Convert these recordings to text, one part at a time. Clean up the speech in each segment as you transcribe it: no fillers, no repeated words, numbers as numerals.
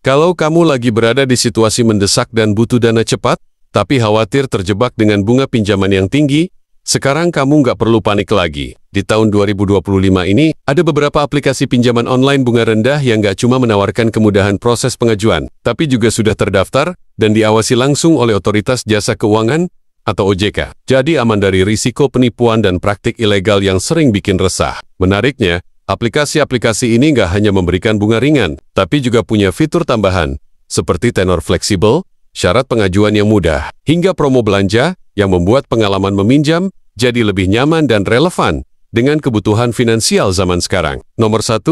Kalau kamu lagi berada di situasi mendesak dan butuh dana cepat, tapi khawatir terjebak dengan bunga pinjaman yang tinggi, sekarang kamu nggak perlu panik lagi. Di tahun 2025 ini, ada beberapa aplikasi pinjaman online bunga rendah yang nggak cuma menawarkan kemudahan proses pengajuan, tapi juga sudah terdaftar dan diawasi langsung oleh Otoritas Jasa Keuangan atau OJK. Jadi aman dari risiko penipuan dan praktik ilegal yang sering bikin resah. Menariknya, aplikasi-aplikasi ini nggak hanya memberikan bunga ringan, tapi juga punya fitur tambahan, seperti tenor fleksibel, syarat pengajuan yang mudah, hingga promo belanja yang membuat pengalaman meminjam jadi lebih nyaman dan relevan dengan kebutuhan finansial zaman sekarang. Nomor 1,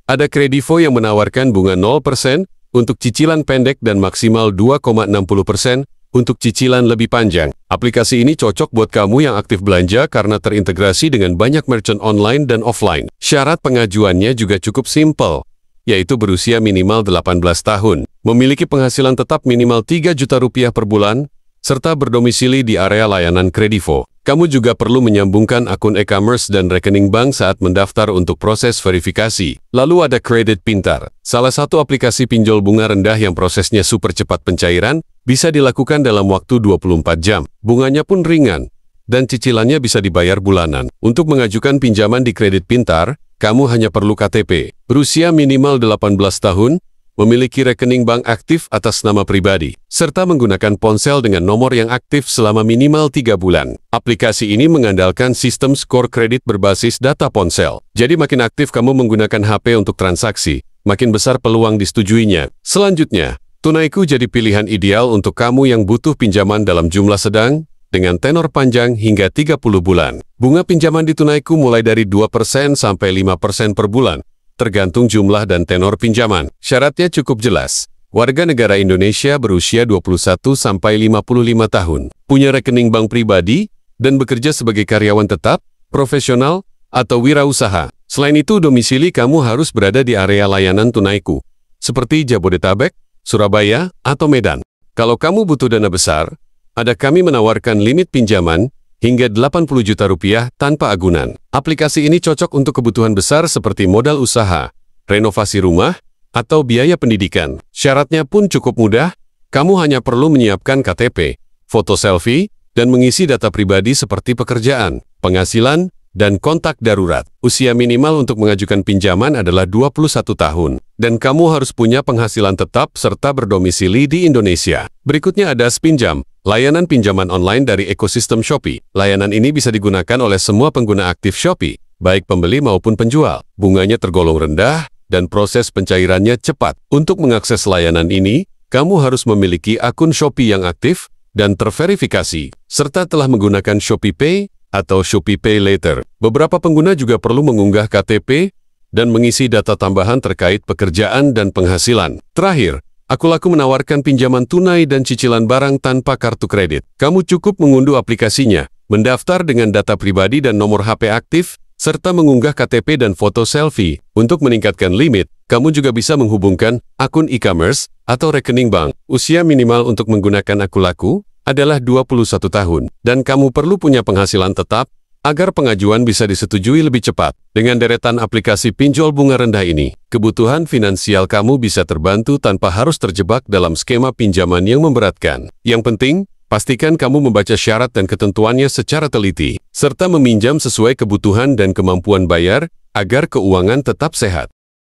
ada Kredivo yang menawarkan bunga 0% untuk cicilan pendek dan maksimal 2,60% untuk cicilan lebih panjang. Aplikasi ini cocok buat kamu yang aktif belanja karena terintegrasi dengan banyak merchant online dan offline. Syarat pengajuannya juga cukup simpel, yaitu berusia minimal 18 tahun, memiliki penghasilan tetap minimal 3 juta rupiah per bulan, serta berdomisili di area layanan Kredivo. Kamu juga perlu menyambungkan akun e-commerce dan rekening bank saat mendaftar untuk proses verifikasi. Lalu ada Kredit Pintar, salah satu aplikasi pinjol bunga rendah yang prosesnya super cepat pencairan, bisa dilakukan dalam waktu 24 jam. Bunganya pun ringan, dan cicilannya bisa dibayar bulanan. Untuk mengajukan pinjaman di Kredit Pintar, kamu hanya perlu KTP, berusia minimal 18 tahun, memiliki rekening bank aktif atas nama pribadi, serta menggunakan ponsel dengan nomor yang aktif selama minimal 3 bulan. Aplikasi ini mengandalkan sistem skor kredit berbasis data ponsel. Jadi makin aktif kamu menggunakan HP untuk transaksi, makin besar peluang disetujuinya. Selanjutnya, Tunaiku jadi pilihan ideal untuk kamu yang butuh pinjaman dalam jumlah sedang, dengan tenor panjang hingga 30 bulan. Bunga pinjaman di Tunaiku mulai dari 2% sampai 5% per bulan, tergantung jumlah dan tenor pinjaman. Syaratnya cukup jelas. Warga negara Indonesia berusia 21 sampai 55 tahun, punya rekening bank pribadi, dan bekerja sebagai karyawan tetap, profesional, atau wirausaha. Selain itu, domisili kamu harus berada di area layanan Tunaiku, seperti Jabodetabek, Surabaya, atau Medan. Kalau kamu butuh dana besar, ada kami menawarkan limit pinjaman hingga 80 juta rupiah tanpa agunan. Aplikasi ini cocok untuk kebutuhan besar seperti modal usaha, renovasi rumah, atau biaya pendidikan. Syaratnya pun cukup mudah, kamu hanya perlu menyiapkan KTP, foto selfie, dan mengisi data pribadi seperti pekerjaan, penghasilan, dan kontak darurat. Usia minimal untuk mengajukan pinjaman adalah 21 tahun, dan kamu harus punya penghasilan tetap serta berdomisili di Indonesia. Berikutnya ada Spinjam, layanan pinjaman online dari ekosistem Shopee. Layanan ini bisa digunakan oleh semua pengguna aktif Shopee, baik pembeli maupun penjual. Bunganya tergolong rendah, dan proses pencairannya cepat. Untuk mengakses layanan ini, kamu harus memiliki akun Shopee yang aktif dan terverifikasi, serta telah menggunakan Shopee Pay atau Shopee Pay Later. Beberapa pengguna juga perlu mengunggah KTP dan mengisi data tambahan terkait pekerjaan dan penghasilan. Terakhir, Akulaku menawarkan pinjaman tunai dan cicilan barang tanpa kartu kredit. Kamu cukup mengunduh aplikasinya, mendaftar dengan data pribadi dan nomor HP aktif, serta mengunggah KTP dan foto selfie. Untuk meningkatkan limit, kamu juga bisa menghubungkan akun e-commerce atau rekening bank. Usia minimal untuk menggunakan Akulaku adalah 21 tahun, dan kamu perlu punya penghasilan tetap agar pengajuan bisa disetujui lebih cepat. Dengan deretan aplikasi pinjol bunga rendah ini, kebutuhan finansial kamu bisa terbantu tanpa harus terjebak dalam skema pinjaman yang memberatkan. Yang penting, pastikan kamu membaca syarat dan ketentuannya secara teliti, serta meminjam sesuai kebutuhan dan kemampuan bayar agar keuangan tetap sehat.